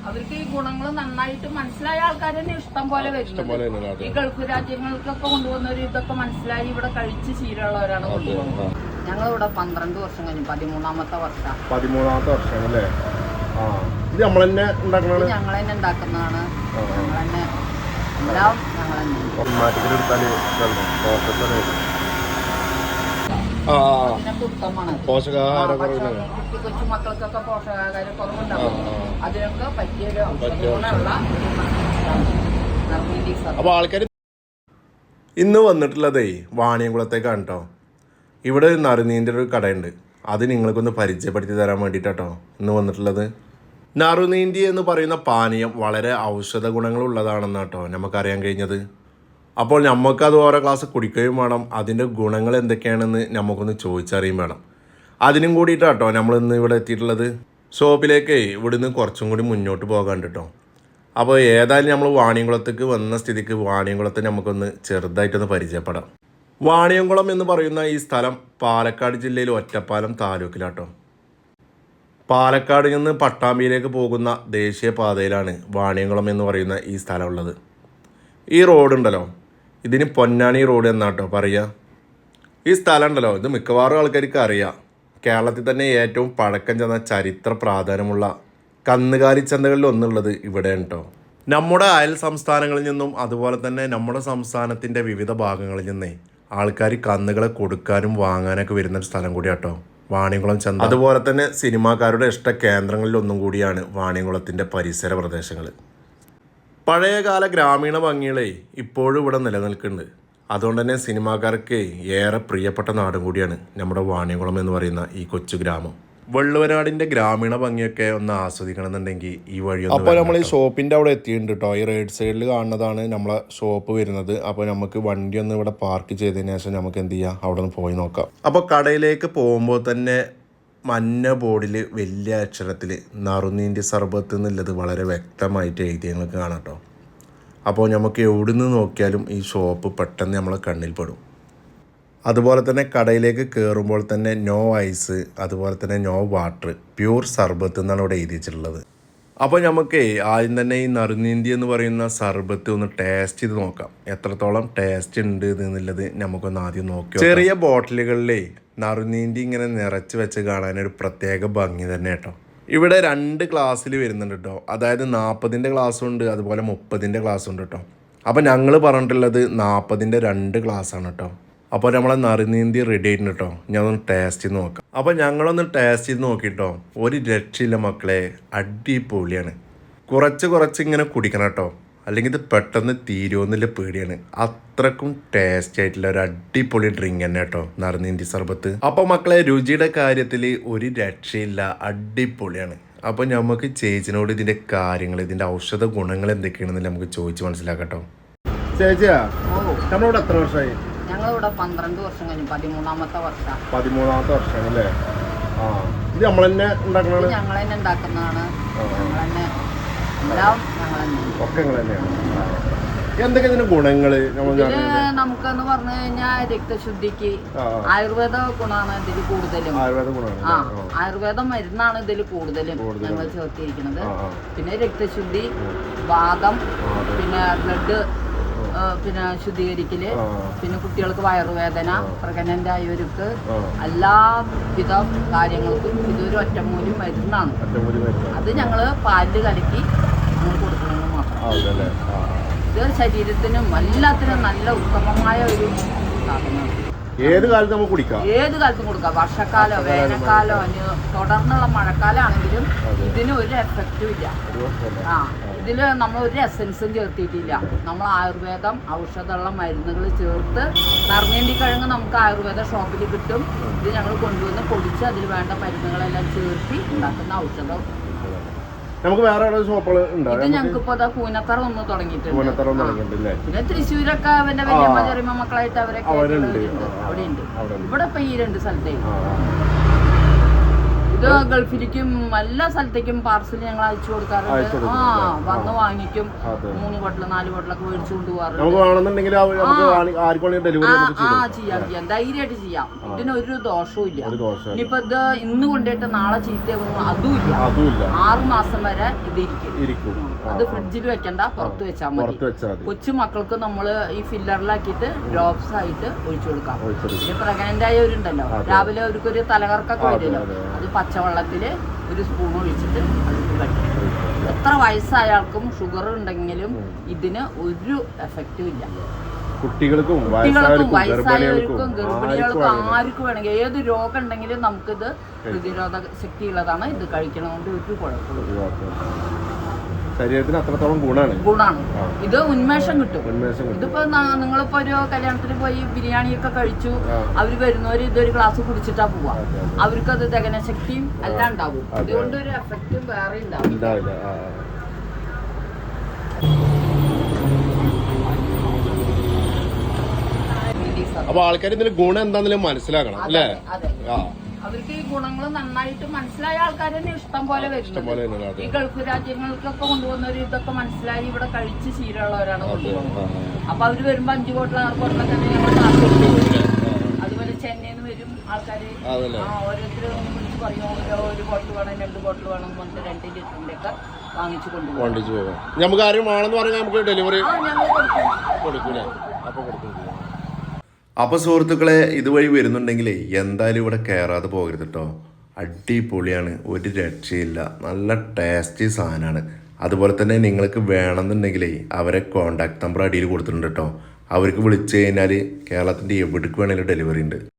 അവർക്ക് ഈ ഗുണങ്ങൾ നന്നായിട്ട് മനസ്സിലായ ആൾക്കാർ തന്നെ ഇഷ്ടം പോലെ വരുന്നത്. ഈ ഗൾഫ് രാജ്യങ്ങൾക്കൊക്കെ കൊണ്ടുപോകുന്നവർ ഇതൊക്കെ മനസ്സിലായി ഇവിടെ കഴിച്ച് ശീലമുള്ളവരാണ് കൊണ്ടുപോകുന്നത്. ഞങ്ങളിവിടെ 12 വർഷം കഴിഞ്ഞു, 13ാമത്തെ വർഷം. 13ാമത്തെ വർഷം അല്ലേ? ഇത് നമ്മൾ തന്നെ ഉണ്ടാക്കുന്നതാണ്. ഞങ്ങൾ തന്നെ ഉണ്ടാക്കുന്നതാണ്. ഞങ്ങൾ തന്നെ എല്ലാം ഞങ്ങൾ തന്നെ. അതിനൊക്കെ ഉത്തമമാണ്. കൊച്ചു മക്കൾക്കൊക്കെ പോഷകാഹാര കുറവുണ്ടാവും. അതിനൊക്കെ പറ്റിയൊരു ഔഷധമുള്ള ആൾക്കാർ ഇന്ന് വന്നിട്ടുള്ളതേ വാണിയംകുളത്തേക്കാണ് കേട്ടോ. ഇവിടെ ഒരു നറുനീൻ്റെ ഒരു കടയുണ്ട്. അത് നിങ്ങൾക്കൊന്ന് പരിചയപ്പെടുത്തി തരാൻ വേണ്ടിയിട്ടോ ഇന്ന് വന്നിട്ടുള്ളത്. നറുനീന്തി എന്ന് പറയുന്ന പാനീയം വളരെ ഔഷധ ഗുണങ്ങളുള്ളതാണെന്ന് കേട്ടോ നമുക്കറിയാൻ കഴിഞ്ഞത്. അപ്പോൾ നമുക്കത് ഓരോ ഗ്ലാസ് കുടിക്കുകയും വേണം. അതിൻ്റെ ഗുണങ്ങൾ എന്തൊക്കെയാണെന്ന് നമുക്കൊന്ന് ചോദിച്ചറിയും വേണം. അതിനും കൂടിയിട്ടാട്ടോ നമ്മളിന്ന് ഇവിടെ എത്തിയിട്ടുള്ളത്. ഷോപ്പിലേക്ക് ഇവിടുന്ന് കുറച്ചും കൂടി മുന്നോട്ട് പോകാണ്ട് കേട്ടോ. അപ്പോൾ ഏതായാലും നമ്മൾ വാണിയംകുളത്തേക്ക് വന്ന സ്ഥിതിക്ക് വാണിയംകുളത്തെ നമുക്കൊന്ന് ചെറുതായിട്ടൊന്ന് പരിചയപ്പെടാം. വാണിയംകുളം എന്ന് പറയുന്ന ഈ സ്ഥലം പാലക്കാട് ജില്ലയിൽ ഒറ്റപ്പാലം താലൂക്കിലാട്ടോ. പാലക്കാട് നിന്ന് പട്ടാമ്പിയിലേക്ക് പോകുന്ന ദേശീയപാതയിലാണ് വാണിയംകുളം എന്ന് പറയുന്ന ഈ സ്ഥലമുള്ളത്. ഈ റോഡുണ്ടല്ലോ, ഇതിന് പൊന്നാനി റോഡ് എന്നാട്ടോ പറയുക. ഈ സ്ഥലം ഉണ്ടല്ലോ, ഇത് മിക്കവാറും ആൾക്കാർക്ക് അറിയാം. കേരളത്തിൽ തന്നെ ഏറ്റവും പഴക്കം ചെന്ന ചരിത്ര പ്രാധാന്യമുള്ള കന്നുകാലി ചന്തകളിൽ ഒന്നുള്ളത് ഇവിടെയാണ് കേട്ടോ. നമ്മുടെ അയൽ സംസ്ഥാനങ്ങളിൽ നിന്നും അതുപോലെ തന്നെ നമ്മുടെ സംസ്ഥാനത്തിൻ്റെ വിവിധ ഭാഗങ്ങളിൽ നിന്നേ ആൾക്കാർ കന്നുകളെ കൊടുക്കാനും വാങ്ങാനൊക്കെ വരുന്നൊരു സ്ഥലം കൂടിയാട്ടോ വാണിയംകുളം ചന്ത. അതുപോലെ തന്നെ സിനിമാക്കാരുടെ ഇഷ്ട കേന്ദ്രങ്ങളിൽ ഒന്നും കൂടിയാണ് വാണിയംകുളത്തിൻ്റെ പരിസര പ്രദേശങ്ങൾ. പഴയകാല ഗ്രാമീണ ഭംഗികളെ ഇപ്പോഴും ഇവിടെ നിലനിൽക്കുന്നുണ്ട്. അതുകൊണ്ട് തന്നെ സിനിമാക്കാർക്ക് ഏറെ പ്രിയപ്പെട്ട നാടും കൂടിയാണ് നമ്മുടെ വാണിയംകുളം എന്ന് പറയുന്ന ഈ കൊച്ചു ഗ്രാമം. വെള്ളുവനാടിൻ്റെ ഗ്രാമീണ ഭംഗിയൊക്കെ ഒന്ന് ആസ്വദിക്കണമെന്നുണ്ടെങ്കിൽ ഈ വഴി. അപ്പോൾ നമ്മൾ ഈ ഷോപ്പിൻ്റെ അവിടെ എത്തിയിട്ടുണ്ട് കേട്ടോ. ഈ റൈറ്റ് സൈഡിൽ കാണുന്നതാണ് നമ്മളെ ഷോപ്പ് വരുന്നത്. അപ്പോൾ നമുക്ക് വണ്ടി ഒന്ന് ഇവിടെ പാർക്ക് ചെയ്തതിന് ശേഷം നമുക്ക് എന്ത് ചെയ്യാം, അവിടെ ഒന്ന് പോയി നോക്കാം. അപ്പോൾ കടയിലേക്ക് പോകുമ്പോൾ തന്നെ മഞ്ഞ ബോർഡിൽ വലിയ അക്ഷരത്തിൽ നറുനീൻ്റെ സർബത്ത് എന്നുള്ളത് വളരെ വ്യക്തമായിട്ട് എഴുതി ഞങ്ങൾക്ക് കാണാം കേട്ടോ. അപ്പോൾ നമുക്ക് എവിടെ നിന്ന് നോക്കിയാലും ഈ ഷോപ്പ് പെട്ടെന്ന് നമ്മളെ കണ്ണിൽ പെടും. അതുപോലെ തന്നെ കടയിലേക്ക് കയറുമ്പോൾ തന്നെ നോ ഐസ്, അതുപോലെ തന്നെ നോ വാട്ടർ, പ്യൂർ സർബത്ത് എന്നാണ് ഇവിടെ എഴുതി വെച്ചിട്ടുള്ളത്. അപ്പോൾ നമുക്ക് ആദ്യം തന്നെ ഈ നറുനീന്തി എന്ന് പറയുന്ന സർബത്ത് ഒന്ന് ടേസ്റ്റ് ചെയ്ത് നോക്കാം. എത്രത്തോളം ടേസ്റ്റ് ഉണ്ട് എന്നുള്ളത് നമുക്കൊന്ന് ആദ്യം നോക്കാം. ചെറിയ ബോട്ടിലുകളിലേ നറുനീന്തി ഇങ്ങനെ നിറച്ച് വെച്ച് കാണാനൊരു പ്രത്യേക ഭംഗി തന്നെ കേട്ടോ. ഇവിടെ 2 ഗ്ലാസ്സിൽ വരുന്നുണ്ട് കേട്ടോ. അതായത് 40ൻ്റെ ഗ്ലാസ്സും ഉണ്ട്, അതുപോലെ 30ൻ്റെ ഗ്ലാസ്സും ഉണ്ട് കേട്ടോ. അപ്പോൾ ഞങ്ങൾ പറഞ്ഞിട്ടുള്ളത് 40ൻ്റെ 2 ഗ്ലാസ്സാണ് കേട്ടോ. അപ്പോൾ നമ്മളെ നറുനീന്തി റെഡി ആയിട്ടുണ്ട് കേട്ടോ. ഞാനൊന്ന് ടേസ്റ്റ് ചെയ്ത് നോക്കാം. അപ്പോൾ ഞങ്ങളൊന്ന് ടേസ്റ്റ് ചെയ്ത് നോക്കിയിട്ടോ, ഒരു രക്ഷയില്ല മക്കളെ, അടിപൊളിയാണ്. കുറച്ച് ഇങ്ങനെ കുടിക്കണം കേട്ടോ, അല്ലെങ്കിൽ ഇത് പെട്ടെന്ന് തീരുമെന്നുള്ള പേടിയാണ്. അത്രക്കും ടേസ്റ്റ് ആയിട്ടുള്ള ഒരു അടിപൊളി ഡ്രിങ്ക് തന്നെ കേട്ടോ നറുനീന്തി സർബത്ത്. അപ്പോൾ മക്കളെ രുചിയുടെ കാര്യത്തിൽ ഒരു രക്ഷയില്ല, അടിപൊളിയാണ്. അപ്പോൾ നമുക്ക് ചേച്ചിനോട് ഇതിൻ്റെ കാര്യങ്ങൾ, ഇതിൻ്റെ ഔഷധ ഗുണങ്ങൾ എന്തൊക്കെയാണെന്ന് നമുക്ക് ചോദിച്ച് മനസ്സിലാക്കട്ടോ. ചേച്ചിയാ, നമ്മളോട് എത്ര വർഷമായി? ഞങ്ങളിവിടെ 12 വർഷം കഴിഞ്ഞു, 13ാമത്തെ വർഷം. 13ാമത്തെ വർഷം അല്ലേ? ഇത് നമ്മൾ തന്നെ ഉണ്ടാക്കുന്നതാണ്. ഞങ്ങൾ തന്നെ ഉണ്ടാക്കുന്നതാണ്. ഞങ്ങൾ തന്നെ എല്ലാം ഞങ്ങൾ തന്നെ. ഒക്കെ നിങ്ങൾ തന്നെയാണ്. എന്തൊക്കെ ഇതിന്റെ ഗുണങ്ങള് നമുക്കെന്ന് പറഞ്ഞു കഴിഞ്ഞാൽ രക്തശുദ്ധിക്ക് ആയുർവേദ ഗുണമാണ് ഇതിൽ കൂടുതലും. ആയുർവേദ മരുന്നാണ് ഇതിൽ കൂടുതലും ഞങ്ങൾ ചേർത്തിരിക്കുന്നത്. പിന്നെ രക്തശുദ്ധി, വാദം, പിന്നെ ബ്ലഡ് പിന്നെ ശുദ്ധീകരിക്കല്, പിന്നെ കുട്ടികൾക്ക് വയറുവേദന, പ്രഗ്നന്റ് ആയവർക്ക് എല്ലാവിധ കാര്യങ്ങൾക്കും ഇതൊരു ഒറ്റമൂലി മരുന്നാണ്. അത് ഞങ്ങള് പാലില് കലക്കി ഞങ്ങൾ കൊടുക്കണമെന്ന് മാത്രം. ഇത് ശരീരത്തിനും എല്ലാത്തിനും നല്ല ഉത്തമമായ ഒരു സാധനമാണ്. ഏത് കാലത്തും നമുക്ക് കുടിക്കാം, ഏത് കാലത്തും കൊടുക്കാം. വർഷക്കാലോ വേനൽക്കാലോ തുടർന്നുള്ള മഴക്കാലമാണെങ്കിലും ഇതിന് ഒരു എഫക്റ്റും ഇല്ല. ഇതിൽ നമ്മൾ ഒരു എസൻസും ചേർത്തിട്ടില്ല. നമ്മൾ ആയുർവേദം ഔഷധമുള്ള മരുന്നുകൾ ചേർത്ത്, നറുനീണ്ടി കിഴങ്ങ് നമുക്ക് ആയുർവേദ ഷോപ്പിൽ കിട്ടും. ഇത് ഞങ്ങൾ കൊണ്ടുവന്ന് പൊടിച്ച് അതിൽ വേണ്ട മരുന്നുകളെല്ലാം ചേർത്തി ഉണ്ടാക്കുന്ന ഔഷധം. നമുക്ക് വേറെ ഷോപ്പുകൾ ഇത് ഞങ്ങൾക്ക് ഇപ്പൊ കൂനത്തറ ഒന്ന് തുടങ്ങിയിട്ടുണ്ട്. പിന്നെ തൃശ്ശൂരൊക്കെ അവന്റെ വലിയമ്മ ചെറിയമ്മ മക്കളായിട്ട് അവരൊക്കെ അവിടെ ഉണ്ട്. ഇവിടെ ഇപ്പൊ ഈ 2 സ്ഥലത്തേ. ഇത് ഗൾഫിലേക്കും എല്ലാ സ്ഥലത്തേക്കും പാർസൽ ഞങ്ങൾ അയച്ചു കൊടുക്കാറുണ്ട്. വന്ന് വാങ്ങിക്കും. 3 ബോട്ടിൽ 4 ബോട്ടിലൊക്കെ മേടിച്ചു കൊണ്ടുപോകാറുണ്ട്. ചെയ്യാം ധൈര്യമായിട്ട് ചെയ്യാം. ഇതിനൊരു ദോഷവും ഇല്ല. ഇനിയിപ്പോ ഇത് ഇന്ന് കൊണ്ടിട്ട് നാളെ ചീത്തയാകും അതും ഇല്ല. 6 മാസം വരെ ഇത് ഇരിക്കും. അത് ഫ്രിഡ്ജിൽ വെക്കണ്ട, പുറത്ത് വെച്ചാൽ മതി. കൊച്ചു മക്കൾക്ക് നമ്മള് ഈ ഫില്ലറിലാക്കിയിട്ട് ഡ്രോപ്സ് ആയിട്ട് ഒഴിച്ചു കൊടുക്കാം. പിന്നെ പ്രഗ്നന്റ് ആയവരുണ്ടല്ലോ, രാവിലെ അവർക്കൊരു തലകറക്കൊക്കെ വരുമല്ലോ, അത് പച്ചവെള്ളത്തില് 1 സ്പൂൺ ഒഴിച്ചിട്ട് അതിട്ട് കഴിക്കും. എത്ര വയസ്സായാൾക്കും ഷുഗർ ഉണ്ടെങ്കിലും ഇതിന് ഒരു എഫക്റ്റും ഇല്ല. കുട്ടികൾക്കും വയസ്സായവർക്കും ഗർഭിണികൾക്കും ആർക്കും വേണമെങ്കിൽ ഏത് രോഗം ഉണ്ടെങ്കിലും നമുക്കിത് പ്രതിരോധ ശക്തി ഉള്ളതാണ്. ഇത് കഴിക്കണതുകൊണ്ട് ഒരു കുഴപ്പമില്ല. ശരീരത്തിന് അത്രത്തോളം ഗുണാണ്. ഇത് ഉന്മേഷം കിട്ടും. ഇതിപ്പോ നിങ്ങളിപ്പോ ഒരു കല്യാണത്തിന് പോയി ബിരിയാണിയൊക്കെ കഴിച്ചു, അവര് വരുന്നവര് ഇതൊരു ഗ്ലാസ് കുടിച്ചിട്ടാ പോവാ. അവർക്കത് ദഹനശക്തിയും എല്ലാം ഉണ്ടാവും. അതുകൊണ്ട് ഒരു എഫക്റ്റും വേറെ ഉണ്ടാവില്ല. അപ്പൊ ആൾക്കാർ ഇതിന്റെ ഗുണം എന്താണെങ്കിലും മനസ്സിലാക്കണം അല്ലേ? അവർക്ക് ഈ ഗുണങ്ങൾ നന്നായിട്ട് മനസ്സിലായ ആൾക്കാർ തന്നെ ഇഷ്ടം പോലെ വരുന്നത്. ഈ ഗൾഫ് രാജ്യങ്ങൾക്കൊക്കെ കൊണ്ടുപോകുന്നവർ ഇതൊക്കെ മനസ്സിലായി ഇവിടെ കഴിച്ച് ശീലമുള്ളവരാണ് കൊണ്ടുപോകുന്നത്. അപ്പൊ അവര് വരുമ്പോ 5 ബോട്ടിൽ 6 ബോട്ടിലൊക്കെ ഞങ്ങൾ അതുപോലെ ചെന്നൈയിൽ നിന്ന് വരും ആൾക്കാര്. ഓരോരുത്തരും വിളിച്ച് പറയും 1 ബോട്ടിൽ വേണം 2 ബോട്ടിൽ വേണം എന്ന് പറഞ്ഞിട്ട് 2 ലിറ്ററിന്റെ ഒക്കെ വാങ്ങിച്ചു കൊണ്ടുപോകും. നമുക്ക് ആരും വേണമെന്ന് പറഞ്ഞാൽ നമുക്ക് ഡെലിവറി കൊടുക്കൂലേ? അപ്പോൾ സുഹൃത്തുക്കളെ, ഇതുവഴി വരുന്നുണ്ടെങ്കിലേ എന്തായാലും ഇവിടെ കയറാതെ പോകരുത് കേട്ടോ. അടിപൊളിയാണ്, ഒരു രക്ഷയില്ല, നല്ല ടേസ്റ്റി സാധനമാണ്. അതുപോലെ തന്നെ നിങ്ങൾക്ക് വേണമെന്നുണ്ടെങ്കിലേ അവരെ കോൺടാക്ട് നമ്പർ അടിയിൽ കൊടുത്തിട്ടുണ്ട് കേട്ടോ. അവർക്ക് വിളിച്ചു കഴിഞ്ഞാൽ കേരളത്തിൻ്റെ എവിടേക്ക് വേണമെങ്കിലും ഡെലിവറി ഉണ്ട്.